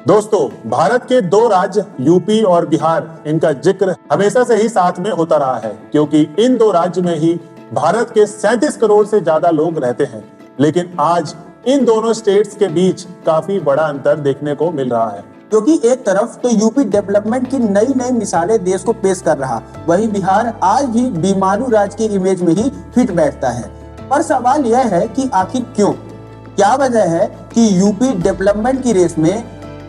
दोस्तों, भारत के दो राज्य यूपी और बिहार, इनका जिक्र हमेशा से ही साथ में होता रहा है, क्योंकि इन दो राज्य में ही भारत के 37 करोड़ से ज्यादा लोग रहते हैं। लेकिन आज इन दोनों स्टेट्स के बीच काफी बड़ा अंतर देखने को मिल रहा है, क्योंकि एक तरफ तो यूपी डेवलपमेंट की नई नई मिसालें देश को पेश कर रहा, वहीं बिहार आज भी बीमारू राज्य की इमेज में ही फिट बैठता है। पर सवाल यह है कि आखिर क्यों? क्या वजह है कि यूपी डेवलपमेंट की रेस में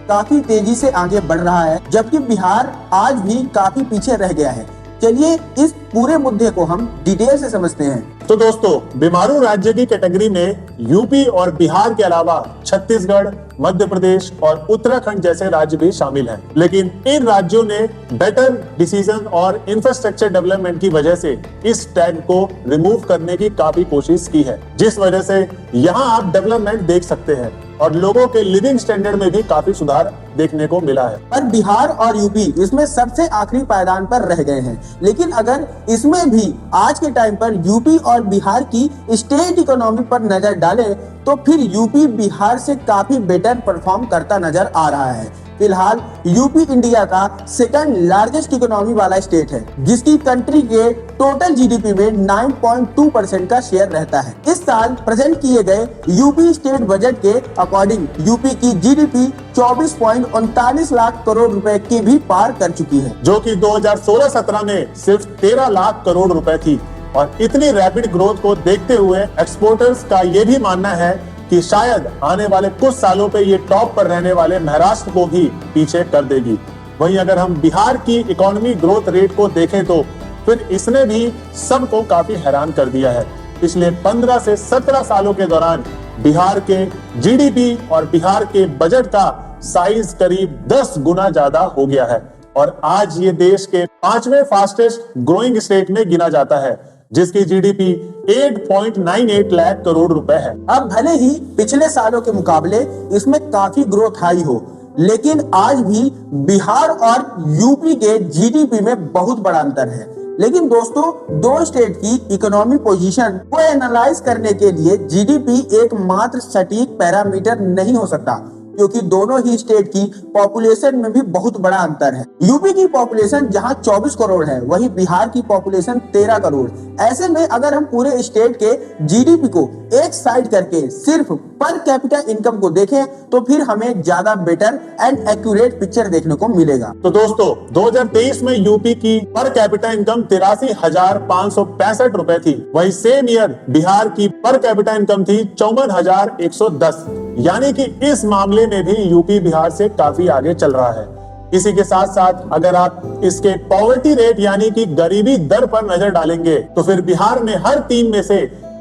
काफी तेजी से आगे बढ़ रहा है, जबकि बिहार आज भी काफी पीछे रह गया है? चलिए इस पूरे मुद्दे को हम डिटेल से समझते हैं। तो दोस्तों, बीमारू राज्य की कैटेगरी में यूपी और बिहार के अलावा छत्तीसगढ़, मध्य प्रदेश और उत्तराखंड जैसे राज्य भी शामिल हैं। लेकिन इन राज्यों ने बेटर डिसीजन और इंफ्रास्ट्रक्चर डेवलपमेंट की वजह से इस टैग को रिमूव करने की काफी कोशिश की है, जिस वजह से यहाँ आप डेवलपमेंट देख सकते हैं और लोगों के लिविंग स्टैंडर्ड में भी काफी सुधार देखने को मिला है। पर बिहार और यूपी इसमें सबसे आखिरी पायदान पर रह गए हैं। लेकिन अगर इसमें भी आज के टाइम पर यूपी और बिहार की स्टेट इकोनॉमी पर नजर डालें तो फिर यूपी बिहार से काफी बेटर परफॉर्म करता नजर आ रहा है। फिलहाल यूपी इंडिया का सेकंड लार्जेस्ट इकोनॉमी वाला स्टेट है, जिसकी कंट्री के टोटल जीडीपी में 9.2% का शेयर रहता है। इस साल प्रेजेंट किए गए यूपी स्टेट बजट के अकॉर्डिंग यूपी की जीडीपी 24.39 लाख करोड़ रुपए की भी पार कर चुकी है, जो कि 2016-17 में सिर्फ 13 लाख करोड़ रुपए थी। और इतनी रैपिड ग्रोथ को देखते हुए एक्सपोर्टर्स का ये भी मानना है कि शायद आने वाले कुछ सालों पे ये टॉप पर रहने वाले महाराष्ट्र को भी पीछे कर देगी। वहीं अगर हम बिहार की इकोनॉमी ग्रोथ रेट को देखें तो फिर इसने भी सबको काफी हैरान कर दिया है। पिछले 15 से 17 सालों के दौरान बिहार के जीडीपी और बिहार के बजट का साइज करीब 10 गुना ज्यादा हो गया है और आज ये देश के 5वें फास्टेस्ट ग्रोइंग स्टेट में गिना जाता है, जिसकी जीडीपी 8.98 लाख करोड़ रुपए है। अब भले ही पिछले सालों के मुकाबले इसमें काफी ग्रोथ हाई हो, लेकिन आज भी बिहार और यूपी के जीडीपी में बहुत बड़ा अंतर है। लेकिन दोस्तों, दो स्टेट की इकोनॉमी पोजीशन को एनालाइज करने के लिए जीडीपी एकमात्र सटीक पैरामीटर नहीं हो सकता, क्योंकि दोनों ही स्टेट की पॉपुलेशन में भी बहुत बड़ा अंतर है। यूपी की पॉपुलेशन जहां 24 करोड़ है, वहीं बिहार की पॉपुलेशन 13 करोड़। ऐसे में अगर हम पूरे स्टेट के जीडीपी को एक साइड करके सिर्फ पर कैपिटा इनकम को देखें तो फिर हमें ज्यादा बेटर एंड एक्यूरेट पिक्चर देखने को मिलेगा। तो दोस्तों, 2023 में यूपी की पर कैपिटा इनकम 83,565 रुपए थी। वही सेम ईयर बिहार की पर कैपिटा इनकम थी 54,110, यानी कि इस मामले में भी यूपी बिहार से काफी आगे चल रहा है। इसी के साथ साथ अगर आप इसके पॉवर्टी रेट यानी कि गरीबी दर पर नजर डालेंगे तो फिर बिहार में हर 3 में से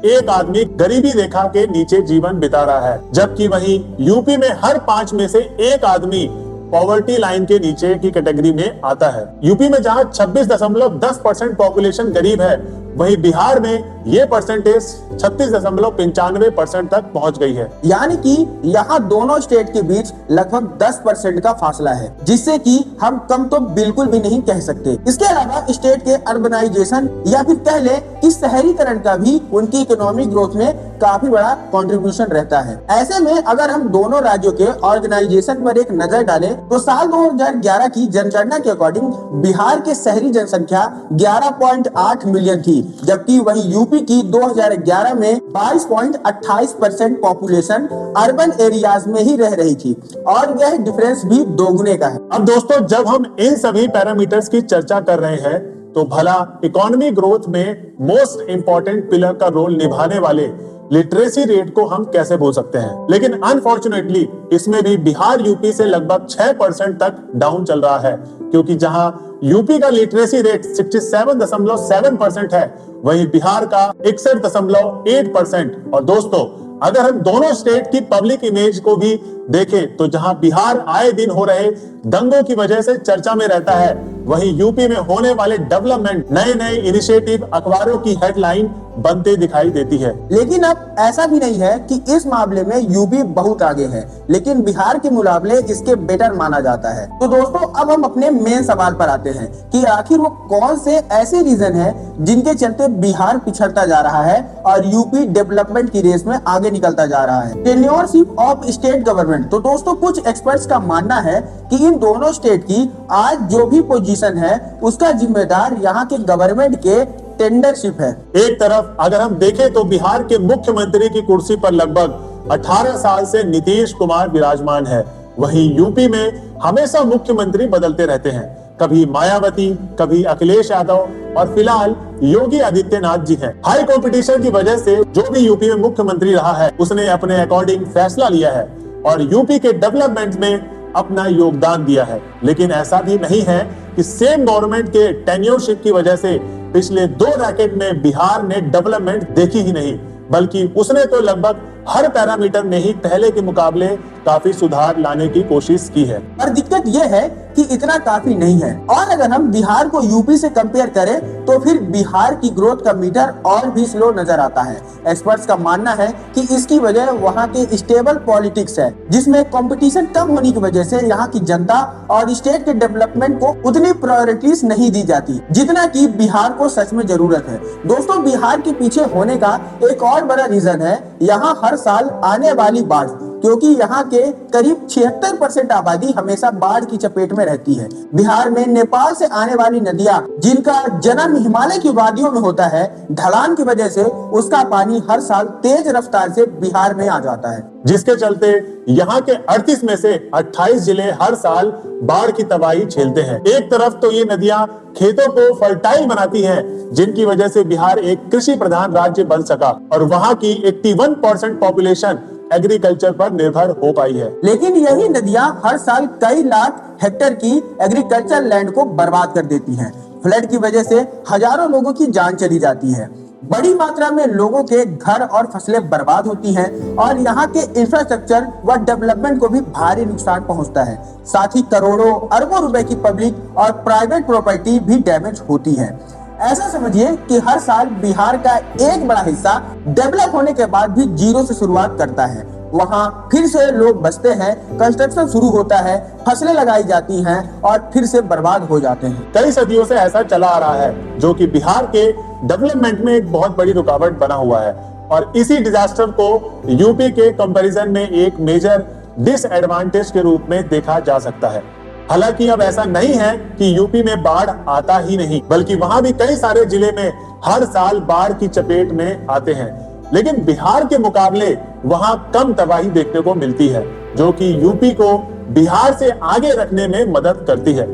एक आदमी गरीबी रेखा के नीचे जीवन बिता रहा है, जबकि वहीं यूपी में हर 5 में से एक आदमी पॉवर्टी लाइन के नीचे की कैटेगरी में आता है। यूपी में जहां 26.10% पॉपुलेशन गरीब है, वहीं बिहार में ये परसेंटेज 36.95% तक पहुंच गई है। यानी कि यहाँ दोनों स्टेट के बीच लगभग 10% का फासला है, जिससे कि हम कम तो बिल्कुल भी नहीं कह सकते। इसके अलावा स्टेट के अर्बनाइजेशन या फिर कह ले कि शहरीकरण का भी उनकी इकोनॉमिक ग्रोथ में काफी बड़ा कंट्रीब्यूशन रहता है। ऐसे में अगर हम दोनों राज्यों के ऑर्गेनाइजेशन पर एक नजर डालें तो साल 2011 की जनगणना के अकॉर्डिंग बिहार के शहरी जनसंख्या 11.8 मिलियन थी, जबकि वहीं यूपी की 2011 में 22.28% पॉपुलेशन अर्बन एरियाज में ही रह रही थी और यह डिफरेंस भी दोगुने का है। अब दोस्तों, जब हम इन सभी पैरामीटर्स की चर्चा कर रहे हैं तो भला इकोनॉमी ग्रोथ में मोस्ट इंपॉर्टेंट पिलर का रोल निभाने वाले लिटरेसी रेट को हम कैसे भूल सकते हैं। लेकिन अनफॉर्चुनेटली इसमें भी बिहार यूपी से लगभग 6% तक डाउन चल रहा है, क्योंकि जहां यूपी का लिटरेसी रेट 67.7% है, वहीं बिहार का 61.8%। और दोस्तों, अगर हम दोनों स्टेट की पब्लिक इमेज को भी देखें तो जहां बिहार आए दिन हो रहे दंगों की वजह से चर्चा में रहता है, वहीं यूपी में होने वाले डेवलपमेंट, नए नए इनिशिएटिव अखबारों की हेडलाइन बनते दिखाई देती है। लेकिन अब ऐसा भी नहीं है कि इस मामले में यूपी बहुत आगे है, लेकिन बिहार के मुकाबले इसके बेटर माना जाता है। तो दोस्तों, अब हम अपने मेन सवाल पर आते हैं कि आखिर वो कौन से ऐसे रीजन है जिनके चलते बिहार पिछड़ता जा रहा है और यूपी डेवलपमेंट की रेस में आगे निकलता जा रहा है। टेन्योरशिप ऑफ स्टेट गवर्नमेंट डेवलपमेंट। तो दोस्तों कुछ एक्सपर्ट्स का मानना है कि इन दोनों स्टेट की आज जो भी पोजीशन है उसका जिम्मेदार यहाँ के गवर्नमेंट के टेंडरशिप है। एक तरफ अगर हम देखें तो बिहार के मुख्यमंत्री की कुर्सी पर लगभग 18 साल से नीतीश कुमार विराजमान है। वहीं यूपी में हमेशा मुख्यमंत्री बदलते रहते हैं, कभी मायावती, कभी अखिलेश यादव और फिलहाल योगी आदित्यनाथ जी हैं। हाई कंपटीशन की वजह से जो भी यूपी में मुख्यमंत्री रहा है उसने अपने अकॉर्डिंग फैसला लिया है और यूपी के डेवलपमेंट में अपना योगदान दिया है। लेकिन ऐसा भी नहीं है कि सेम गवर्नमेंट के टेन्योरशिप की वजह से पिछले 2 डेकेड में बिहार ने डेवलपमेंट देखी ही नहीं, बल्कि उसने तो लगभग हर पैरामीटर में ही पहले के मुकाबले काफी सुधार लाने की कोशिश की है। पर दिक्कत यह है कि इतना काफी नहीं है और अगर हम बिहार को यूपी से कंपेयर करें तो फिर बिहार की ग्रोथ का मीटर और भी स्लो नजर आता है। एक्सपर्ट्स का मानना है कि इसकी वजह वहाँ के स्टेबल पॉलिटिक्स है, जिसमें कंपटीशन कम होने की वजह से यहाँ की जनता और स्टेट के डेवलपमेंट को उतनी प्रायोरिटीज नहीं दी जाती जितना कि बिहार को सच में जरूरत है। दोस्तों बिहार के पीछे होने का एक और बड़ा रीजन है यहाँ हर साल आने वाली बाढ़, क्योंकि यहाँ के करीब 76% आबादी हमेशा बाढ़ की चपेट में रहती है। बिहार में नेपाल से आने वाली नदियां जिनका जन्म हिमालय की वादियों में होता है, ढलान की वजह से उसका पानी हर साल तेज रफ्तार से बिहार में आ जाता है, जिसके चलते यहाँ के 38 में से 28 जिले हर साल बाढ़ की तबाही झेलते हैं। एक तरफ तो ये नदियां खेतों को फर्टाइल बनाती हैं, जिनकी वजह से बिहार एक कृषि प्रधान राज्य बन सका और वहाँ की 81% पॉपुलेशन एग्रीकल्चर पर निर्भर हो पाई है। लेकिन यही नदियां हर साल कई लाख हेक्टेयर की एग्रीकल्चर लैंड को बर्बाद कर देती हैं। फ्लड की वजह से हजारों लोगों की जान चली जाती है, बड़ी मात्रा में लोगों के घर और फसलें बर्बाद होती हैं और यहाँ के इंफ्रास्ट्रक्चर व डेवलपमेंट को भी भारी नुकसान पहुँचता है। साथ ही करोड़ों अरबों रुपए की पब्लिक और प्राइवेट प्रॉपर्टी भी डैमेज होती है। ऐसा समझिए कि हर साल बिहार का एक बड़ा हिस्सा डेवलप होने के बाद भी जीरो से शुरुआत करता है। वहाँ फिर से लोग बसते हैं, कंस्ट्रक्शन शुरू होता है, फसलें लगाई जाती हैं और फिर से बर्बाद हो जाते हैं। कई सदियों से ऐसा चला आ रहा है, जो कि बिहार के डेवलपमेंट में एक बहुत बड़ी रुकावट बना हुआ है और इसी डिजास्टर को यूपी के कंपैरिजन में एक मेजर डिसएडवांटेज के रूप में देखा जा सकता है। हालांकि अब ऐसा नहीं है कि यूपी में बाढ़ आता ही नहीं, बल्कि वहां भी कई सारे जिले में हर साल बाढ़ की चपेट में आते हैं। लेकिन बिहार के मुकाबले वहां कम तबाही देखने को मिलती है, जो कि यूपी को बिहार से आगे रखने में मदद करती है।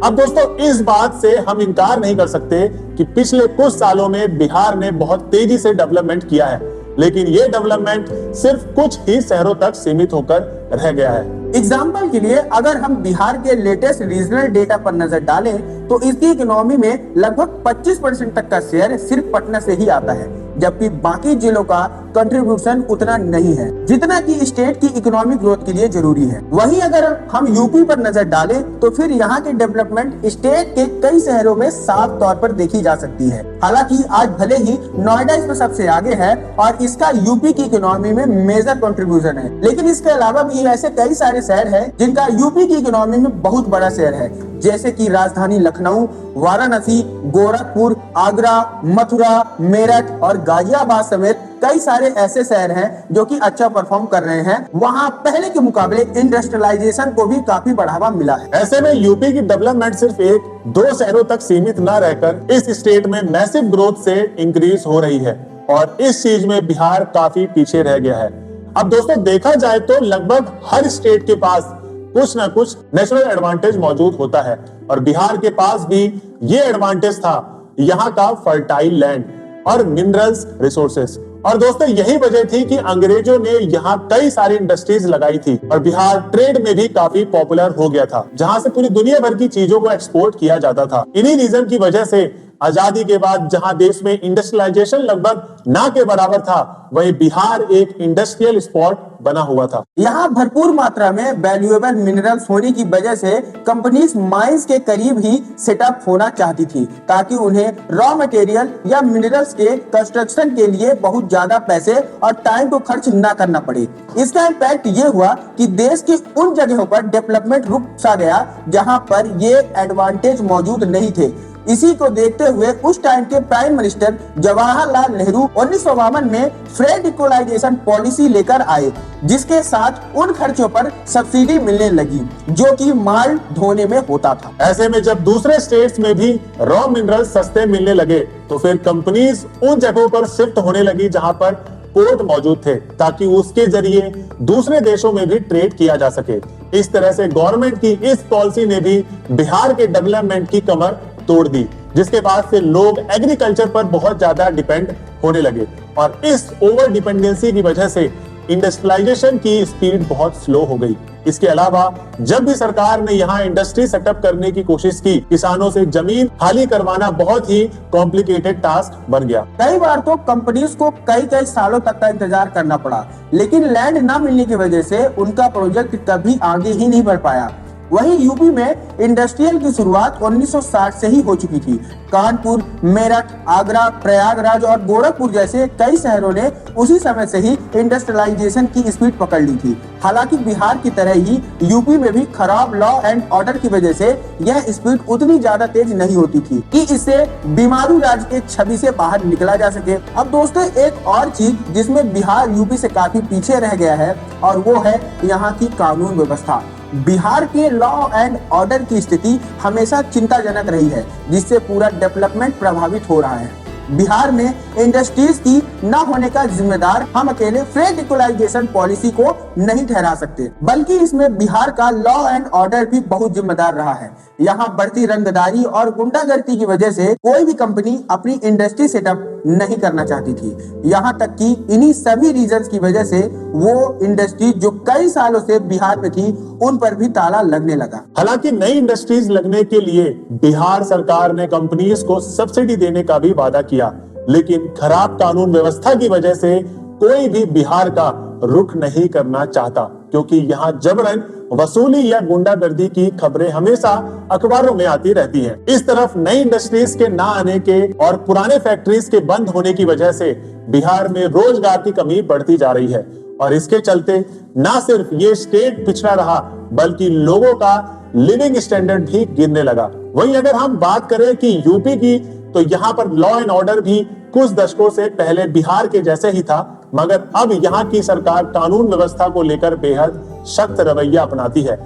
अब दोस्तों इस बात से हम इनकार नहीं कर सकते कि पिछले कुछ सालों में बिहार ने बहुत तेजी से डेवलपमेंट किया है, लेकिन ये डेवलपमेंट सिर्फ कुछ ही शहरों तक सीमित होकर रह गया है। एग्जाम्पल के लिए अगर हम बिहार के लेटेस्ट रीजनल डेटा पर नजर डालें तो इसकी इकोनॉमी में लगभग 25% तक का शेयर सिर्फ पटना से ही आता है, जबकि बाकी जिलों का कंट्रीब्यूशन उतना नहीं है जितना कि स्टेट की इकोनॉमिक ग्रोथ के लिए जरूरी है। वहीं अगर हम यूपी पर नजर डालें तो फिर यहाँ के डेवलपमेंट स्टेट के कई शहरों में साफ तौर पर देखी जा सकती है। हालांकि आज भले ही नोएडा इसमें सबसे आगे है और इसका यूपी की इकोनॉमी में मेजर कंट्रीब्यूशन है, लेकिन इसके अलावा भी ऐसे कई सारे शहर हैं जिनका यूपी की इकोनॉमी में बहुत बड़ा शेयर है, जैसे कि राजधानी लखनऊ, वाराणसी, गोरखपुर, आगरा, मथुरा, मेरठ और गाजियाबाद समेत कई सारे ऐसे शहर हैं जो कि अच्छा परफॉर्म कर रहे हैं। वहां पहले के मुकाबले इंडस्ट्रियलाइजेशन को भी काफी बढ़ावा मिला है। ऐसे में यूपी की डेवलपमेंट सिर्फ 1-2 शहरों तक सीमित न रहकर इस स्टेट में मैसिव ग्रोथ से इंक्रीज हो रही है और इस चीज में बिहार काफी पीछे रह गया है। अब दोस्तों देखा जाए तो लगभग हर स्टेट के पास कुछ ना कुछ नेचुरल एडवांटेज मौजूद होता है और बिहार के पास भी ये एडवांटेज था, यहाँ का फर्टाइल लैंड और मिनरल्स रिसोर्सेस। और दोस्तों यही वजह थी कि अंग्रेजों ने यहाँ कई सारी इंडस्ट्रीज लगाई थी और बिहार ट्रेड में भी काफी पॉपुलर हो गया था, जहां से पूरी दुनिया भर की चीजों को एक्सपोर्ट किया जाता था। इन्हीं रीजन की वजह से आजादी के बाद जहां देश में इंडस्ट्रियलाइजेशन लगभग ना के बराबर था, वहीं बिहार एक इंडस्ट्रियल स्पॉट बना हुआ था। यहाँ भरपूर मात्रा में वैल्यूएबल मिनरल्स होने की वजह से कंपनीज माइंस के करीब ही सेटअप होना चाहती थी, ताकि उन्हें रॉ मटेरियल या मिनरल्स के कंस्ट्रक्शन के लिए बहुत ज्यादा पैसे और टाइम को खर्च न करना पड़े। इसका इम्पैक्ट ये हुआ कि देश की उन जगहों पर डेवलपमेंट रुक सा गया जहाँ पर ये एडवांटेज मौजूद नहीं थे। इसी को देखते हुए उस टाइम के प्राइम मिनिस्टर जवाहरलाल नेहरू 1952 में फ्रेट इक्वलाइजेशन पॉलिसी लेकर आए, जिसके साथ उन खर्चों पर सब्सिडी मिलने लगी जो कि माल ढोने में होता था। ऐसे में जब दूसरे स्टेट्स में भी रॉ मिनरल सस्ते मिलने लगे तो फिर कंपनीज उन जगहों पर शिफ्ट होने लगी जहां पर पोर्ट मौजूद थे, ताकि उसके जरिए दूसरे देशों में भी ट्रेड किया जा सके। इस तरह से गवर्नमेंट की इस पॉलिसी ने भी बिहार के डेवलपमेंट की कमर तोड़ दी, जिसके बाद से लोग एग्रीकल्चर पर बहुत ज्यादा डिपेंड होने लगे और इस ओवर डिपेंडेंसी की वजह से इंडस्ट्रियलाइजेशन की स्पीड बहुत स्लो हो गई। इसके अलावा जब भी सरकार ने यहाँ इंडस्ट्री सेटअप करने की कोशिश की, किसानों से जमीन खाली करवाना बहुत ही कॉम्प्लिकेटेड टास्क बन गया। कई बार तो कंपनीज को कई सालों तक का इंतजार करना पड़ा, लेकिन लैंड न मिलने की वजह से उनका प्रोजेक्ट कभी आगे ही नहीं बढ़ पाया। वहीं यूपी में इंडस्ट्रियल की शुरुआत 1960 से ही हो चुकी थी। कानपुर, मेरठ, आगरा, प्रयागराज और गोरखपुर जैसे कई शहरों ने उसी समय से ही इंडस्ट्रियलाइजेशन की स्पीड पकड़ ली थी। हालांकि बिहार की तरह ही यूपी में भी खराब लॉ एंड ऑर्डर की वजह से यह स्पीड उतनी ज्यादा तेज नहीं होती थी कि इससे बीमारू राज्य के छवि से बाहर निकला जा सके। अब दोस्तों, एक और चीज जिसमें बिहार यूपी से काफी पीछे रह गया है और वो है यहाँ की कानून व्यवस्था। बिहार के लॉ एंड ऑर्डर की स्थिति हमेशा चिंताजनक रही है, जिससे पूरा डेवलपमेंट प्रभावित हो रहा है। बिहार में इंडस्ट्रीज की न होने का जिम्मेदार हम अकेले फ्रेट इक्वलाइजेशन पॉलिसी को नहीं ठहरा सकते, बल्कि इसमें बिहार का लॉ एंड ऑर्डर भी बहुत जिम्मेदार रहा है। यहाँ बढ़ती रंगदारी और गुंडागर्दी की वजह से कोई भी कंपनी अपनी इंडस्ट्री सेटअप नहीं करना चाहती थी। यहाँ तक कि इन्हीं सभी रीजंस की वजह से वो इंडस्ट्री जो कई सालों से बिहार में थी, उन पर भी ताला लगने लगा। हालांकि नई इंडस्ट्रीज लगने के लिए बिहार सरकार ने कंपनीज को सब्सिडी देने का भी वादा किया, लेकिन खराब कानून व्यवस्था की वजह से कोई भी बिहार का रुख नहीं करना चाहता, क्योंकि यहाँ जबरन वसूली या गुंडागर्दी की खबरें हमेशा अखबारों में आती रहती हैं। इस तरफ नई इंडस्ट्रीज के ना आने के और पुराने फैक्ट्रीज के बंद होने की वजह से बिहार में रोजगार की कमी बढ़ती जा रही है और इसके चलते ना सिर्फ ये स्टेट पिछड़ा रहा, बल्कि लोगों का लिविंग स्टैंडर्ड भी गिरने लगा। वहीं अगर हम बात करें कि यूपी की, तो यहाँ पर लॉ एंड ऑर्डर भी कुछ दशकों से पहले बिहार के जैसे ही था, मगर अब यहाँ की सरकार कानून व्यवस्था को लेकर बेहद सख्त रवैया अपनाती है।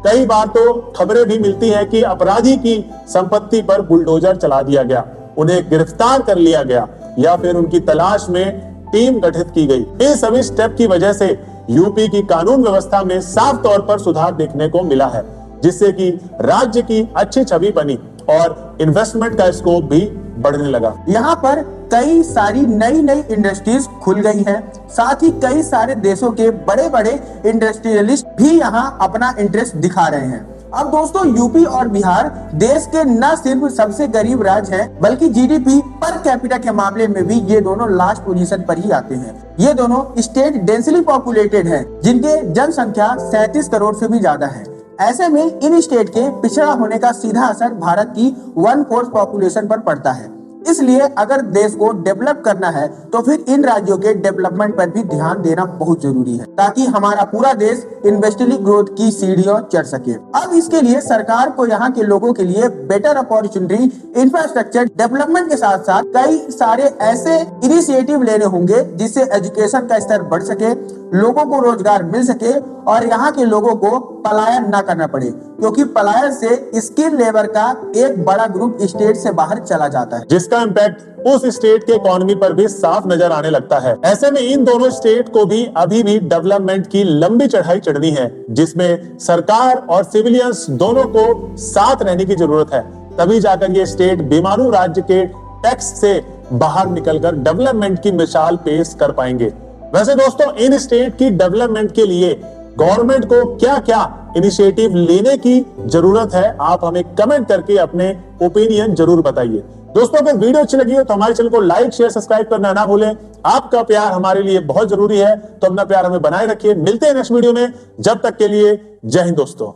कई बार तो खबरें भी मिलती हैं कि अपराधी की संपत्ति पर बुलडोजर चला दिया गया, उन्हें गिरफ्तार कर लिया गया या फिर उनकी तलाश में टीम गठित की गई। इन सभी स्टेप की वजह से यूपी की कानून व्यवस्था में साफ तौर पर सुधार देखने को मिला है, जिससे कि राज्य की अच्छी छवि बनी और इन्वेस्टमेंट का स्कोप भी बढ़ने लगा। यहाँ पर कई सारी नई इंडस्ट्रीज खुल गई हैं, साथ ही कई सारे देशों के बड़े बड़े इंडस्ट्रियलिस्ट भी यहाँ अपना इंटरेस्ट दिखा रहे हैं। अब दोस्तों, यूपी और बिहार देश के न सिर्फ सबसे गरीब राज्य हैं, बल्कि जीडीपी पर कैपिटा के मामले में भी ये दोनों लास्ट पोजीशन पर ही आते हैं। ये दोनों स्टेट डेंसली पॉपुलेटेड हैं, जिनके जनसंख्या 37 करोड़ से भी ज्यादा है। ऐसे में इन स्टेट के पिछड़ा होने का सीधा असर भारत की 1/4 पॉपुलेशन पर पड़ता है। इसलिए अगर देश को डेवलप करना है तो फिर इन राज्यों के डेवलपमेंट पर भी ध्यान देना बहुत जरूरी है, ताकि हमारा पूरा देश इंडस्ट्रियल ग्रोथ की सीढ़ियों चढ़ सके। अब इसके लिए सरकार को यहाँ के लोगों के लिए बेटर अपॉर्चुनिटी, इंफ्रास्ट्रक्चर डेवलपमेंट के साथ साथ कई सारे ऐसे इनिशिएटिव लेने होंगे जिससे एजुकेशन का स्तर बढ़ सके, लोगों को रोजगार मिल सके और यहाँ के लोगों को पलायन ना करना पड़े, क्योंकि पलायन से स्किल लेबर का एक बड़ा ग्रुप स्टेट से बाहर चला जाता है, जिसका इम्पैक्ट उस स्टेट के इकोनॉमी पर भी साफ नजर आने लगता है। ऐसे में इन दोनों स्टेट को भी अभी भी डेवलपमेंट की लंबी चढ़ाई चढ़नी है, जिसमें सरकार और सिविलियंस दोनों को साथ रहने की जरूरत है। तभी जाकर ये स्टेट बीमारू राज्य के टैक्स से बाहर निकलकर डेवलपमेंट की मिसाल पेश कर पाएंगे। वैसे दोस्तों, इन स्टेट की डेवलपमेंट के लिए गवर्नमेंट को क्या क्या इनिशिएटिव लेने की जरूरत है, आप हमें कमेंट करके अपने ओपिनियन जरूर बताइए। दोस्तों, अगर वीडियो अच्छी लगी हो तो हमारे चैनल को लाइक, शेयर, सब्सक्राइब करना ना भूलें। आपका प्यार हमारे लिए बहुत जरूरी है, तो अपना प्यार हमें बनाए रखिए। मिलते हैं नेक्स्ट वीडियो में, जब तक के लिए जय हिंद दोस्तों।